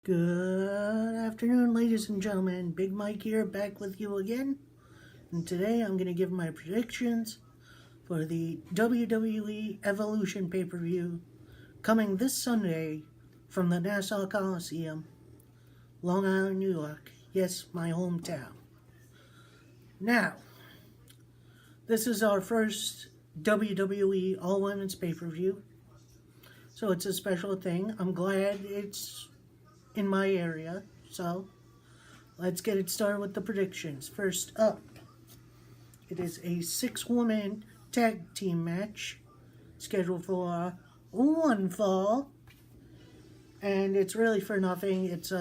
Good afternoon, ladies and gentlemen. Big Mike here, back with you again. And today I'm going to give my predictions for the WWE Evolution pay-per-view coming this Sunday from the Nassau Coliseum, Long Island, New York. Yes, my hometown. Now, this is our first WWE All-Women's pay-per-view, so it's a special thing. I'm glad it's in my area, so let's get it started with the predictions. First up, it is a 6-woman tag team match scheduled for one fall, and it's really for nothing. It's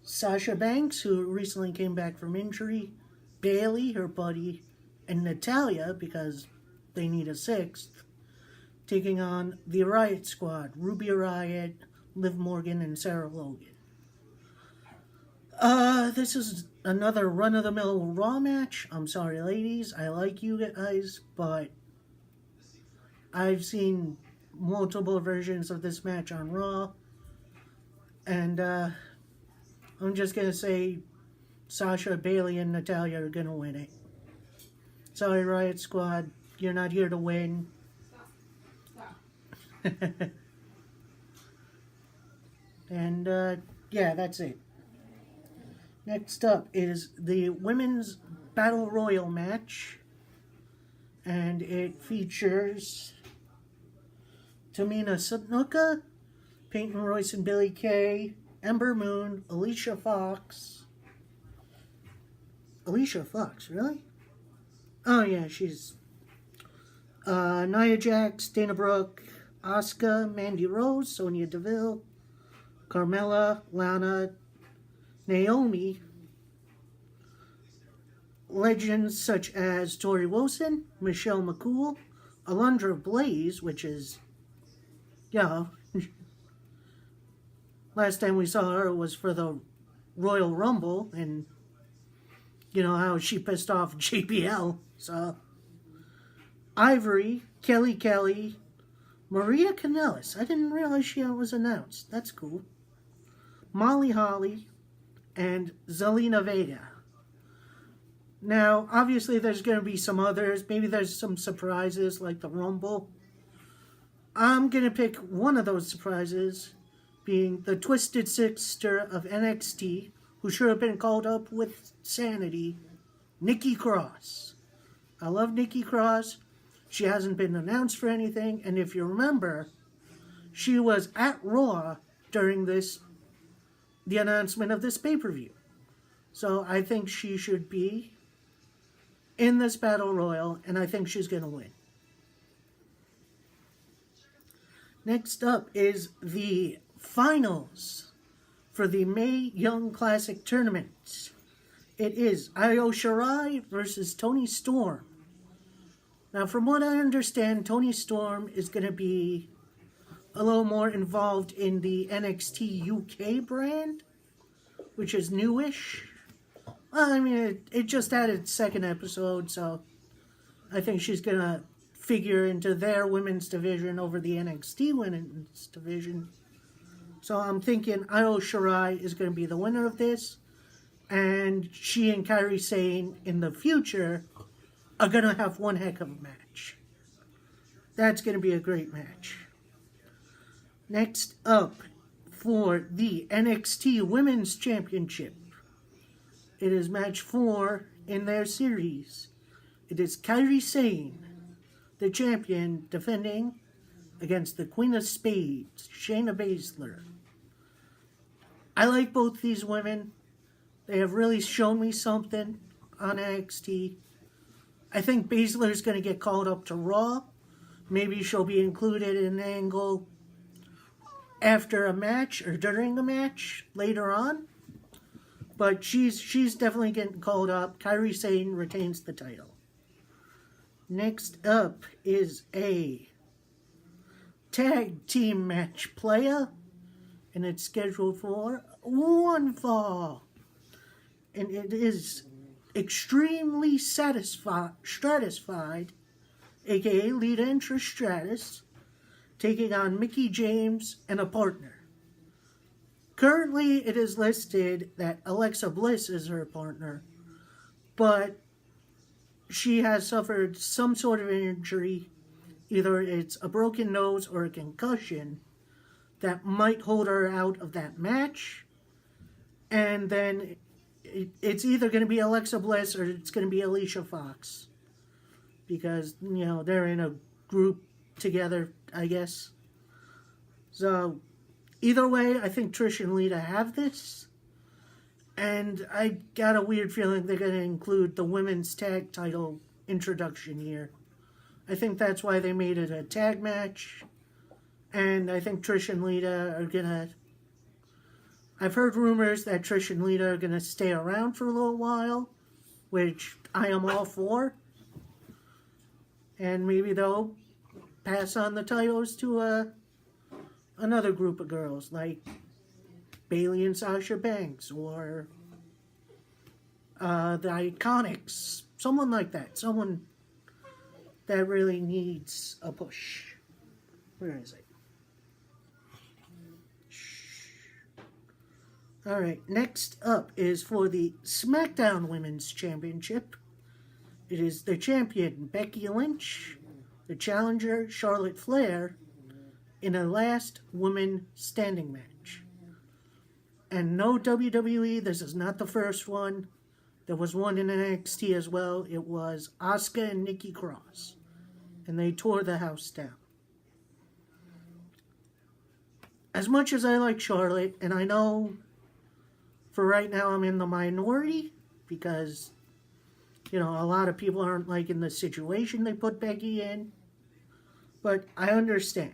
Sasha Banks, who recently came back from injury, Bayley, her buddy, and Natalya, because they need a 6th, taking on the Riot Squad, Ruby Riott, Liv Morgan, and Sarah Logan. This is another run-of-the-mill Raw match. I'm sorry, ladies. I like you guys, but I've seen multiple versions of this match on Raw. And, I'm just going to say Sasha, Bayley, and Natalya are going to win it. Sorry, Riot Squad. You're not here to win. Stop. And, yeah, that's it. Next up is the Women's Battle Royal match. And it features Tamina Snuka, Peyton Royce and Billie Kay, Ember Moon, Alicia Fox. Alicia Fox, really? Oh, yeah, she's Nia Jax, Dana Brooke, Asuka, Mandy Rose, Sonya Deville, Carmella, Lana, Naomi, legends such as Tori Wilson, Michelle McCool, Alundra Blaze, which is, last time we saw her was for the Royal Rumble, and you know how she pissed off JBL, so Ivory, Kelly, Maria Kanellis. I didn't realize she was announced. That's cool. Molly Holly, and Zelina Vega. Now, obviously there's going to be some others. Maybe there's some surprises like the Rumble. I'm going to pick one of those surprises, being the Twisted Sister of NXT, who should have been called up with Sanity, Nikki Cross. I love Nikki Cross. She hasn't been announced for anything, and if you remember, she was at Raw during the announcement of this pay-per-view. So I think she should be in this Battle Royal, and I think she's going to win. Next up is the finals for the Mae Young Classic Tournament. It is Io Shirai versus Toni Storm. Now, from what I understand, Toni Storm is going to be a little more involved in the NXT UK brand, which is newish. Well, I mean, it just had its 2nd episode, so I think she's going to figure into their women's division over the NXT women's division. So I'm thinking Io Shirai is going to be the winner of this, and she and Kairi Sane in the future are going to have one heck of a match. That's going to be a great match. Next up, for the NXT Women's Championship, it is match 4 in their series. It is Kairi Sane, the champion, defending against the Queen of Spades, Shayna Baszler. I like both these women. They have really shown me something on NXT. I think Baszler is going to get called up to Raw. Maybe she'll be included in an angle after a match or during a match later on. But she's definitely getting called up. Kairi Sane retains the title. Next up is a tag team match playa, and it's scheduled for one fall. And it is Extremely Stratified, aka Lita and Trish Stratus, taking on Mickie James and a partner. Currently, it is listed that Alexa Bliss is her partner, but she has suffered some sort of injury. Either it's a broken nose or a concussion that might hold her out of that match. And then it's either going to be Alexa Bliss or it's going to be Alicia Fox. Because, they're in a group together, I guess. So, either way, I think Trish and Lita have this. And I got a weird feeling they're going to include the women's tag title introduction here. I think that's why they made it a tag match. And I think Trish and Lita are going to... I've heard rumors that Trish and Lita are going to stay around for a little while, which I am all for. And maybe they'll pass on the titles to another group of girls, like Bayley and Sasha Banks, or the Iconics. Someone like that. Someone that really needs a push. Where is it? Alright, next up is for the SmackDown Women's Championship. It is the champion, Becky Lynch, the challenger, Charlotte Flair, in a last woman standing match. And no WWE, this is not the first one. There was one in NXT as well. It was Asuka and Nikki Cross. And they tore the house down. As much as I like Charlotte, and I know for right now I'm in the minority because, a lot of people aren't liking the situation they put Becky in. But I understand.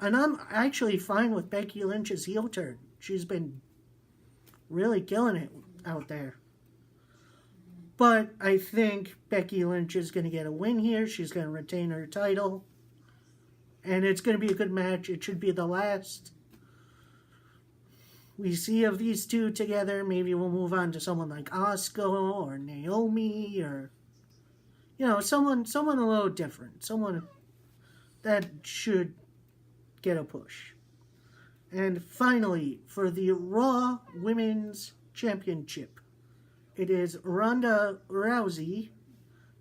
And I'm actually fine with Becky Lynch's heel turn. She's been really killing it out there. But I think Becky Lynch is going to get a win here. She's going to retain her title. And it's going to be a good match. It should be the last we see of these two together. Maybe we'll move on to someone like Asuka or Naomi or, someone a little different. Someone that should get a push. And finally, for the Raw Women's Championship, it is Ronda Rousey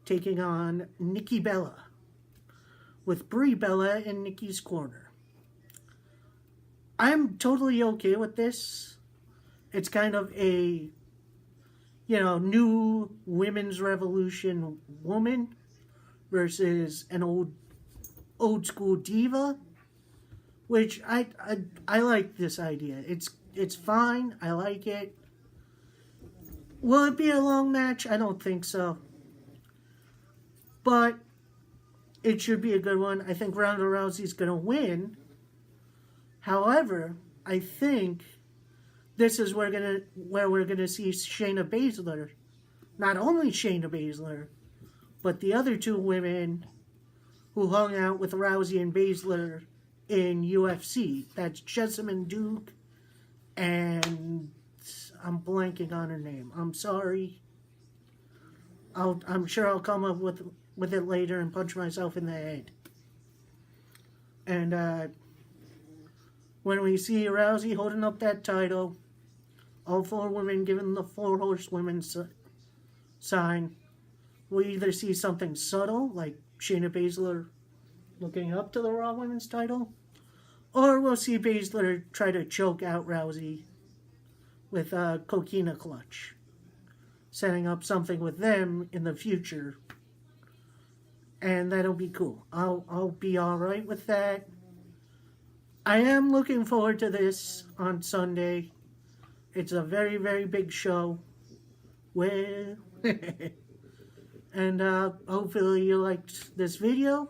taking on Nikki Bella, with Brie Bella in Nikki's corner. I'm totally okay with this. It's kind of a, new women's revolution woman versus an old school diva, which I like this idea. It's fine. I like it. Will it be a long match? I don't think so. But it should be a good one. I think Ronda Rousey's going to win. However, I think this is where we're gonna see Shayna Baszler. Not only Shayna Baszler, but the other two women who hung out with Rousey and Baszler in UFC. That's Jessamine Duke and I'm blanking on her name. I'm sorry. I'm sure I'll come up with it later and punch myself in the head. And when we see Rousey holding up that title, all four women giving the four horsewomen sign, we'll either see something subtle, like Shayna Baszler looking up to the Raw Women's title, or we'll see Baszler try to choke out Rousey with a coquina clutch, setting up something with them in the future. And that'll be cool. I'll be alright with that. I am looking forward to this on Sunday. It's a very, very big show. Well, and hopefully you liked this video.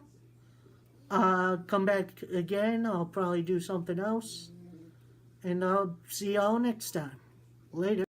Come back again. I'll probably do something else. And I'll see y'all next time. Later.